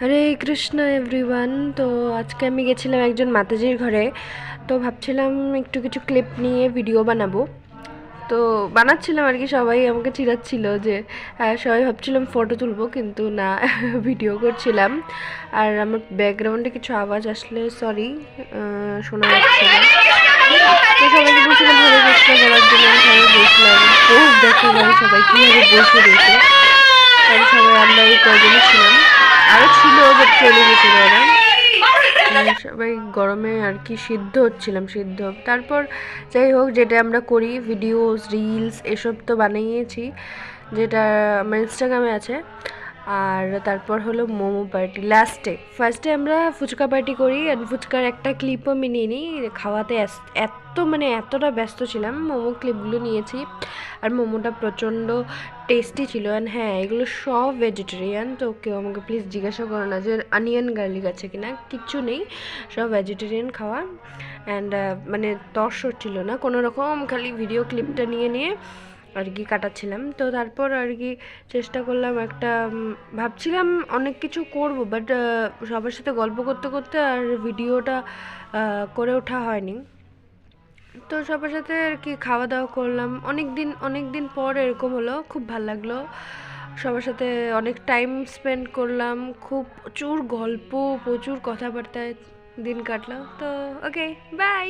হরে Krishna everyone. তো আজকে আমি গেছিলাম একজন মাতাজির ঘরে। তো ভাবছিলাম একটু কিছু ক্লিপ নিয়ে ভিডিও বানাবো। তো বানাচ্ছিলাম আর কি, সবাই আমাকে চিড়াচ্ছিল যে সবাই ভাবছিলাম ফটো তুলবো, কিন্তু না ভিডিও করছিলাম। আর আমার ব্যাকগ্রাউন্ডে কিছু আওয়াজ আসলে সরি, শোনা যাচ্ছে না। তো সবাইকে বলছিলাম হরে কৃষ্ণ বলার জন্য, আমি সবাই বলছিলাম পোজ দেখো ভাই সবাই কীভাবে বসে রয়েছে। কারণ সবাই আমরা এই কয়জনই ছিলাম, আরও ছিল বাট চলে গেছিল ওরা। সবাই গরমে আর কি সিদ্ধ হচ্ছিলাম, সিদ্ধ। তারপর যাই হোক, যেটা আমরা করি ভিডিওস রিলস এসব তো বানিয়েছি, যেটা আমার ইনস্টাগ্রামে আছে। আর তারপর হলো মোমো পার্টি লাস্টে। ফার্স্টে আমরা ফুচকা পার্টি করি, আর ফুচকার একটা ক্লিপও আমি নিয়ে নিই। খাওয়াতে এতটা ব্যস্ত ছিলাম, মোমো ক্লিপগুলো নিয়েছি। আর মোমোটা প্রচণ্ড টেস্টি ছিল। অ্যান্ড হ্যাঁ, এগুলো সব ভেজিটেরিয়ান, তো কেউ আমাকে প্লিজ জিজ্ঞাসা করো না যে অনিয়ন গার্লিক আছে কিনা, কিচ্ছু নেই, সব ভেজিটেরিয়ান খাওয়া। অ্যান্ড মানে তর্স ছিল না কোনো রকম, খালি ভিডিও ক্লিপটা নিয়ে নিয়ে আর কি কাটাচ্ছিলাম। তো তারপর আর কি চেষ্টা করলাম একটা, ভাবছিলাম অনেক কিছু করব, বাট সবার সাথে গল্প করতে করতে আর ভিডিওটা করে ওঠা হয়নি। তো সবার সাথে আর কি খাওয়া দাওয়া করলাম, অনেক দিন পর এরকম হলো, খুব ভালো লাগলো। সবার সাথে অনেক টাইম স্পেন্ড করলাম, খুব প্রচুর গল্প, প্রচুর কথাবার্তায় দিন কাটলো। তো ওকে, বাই।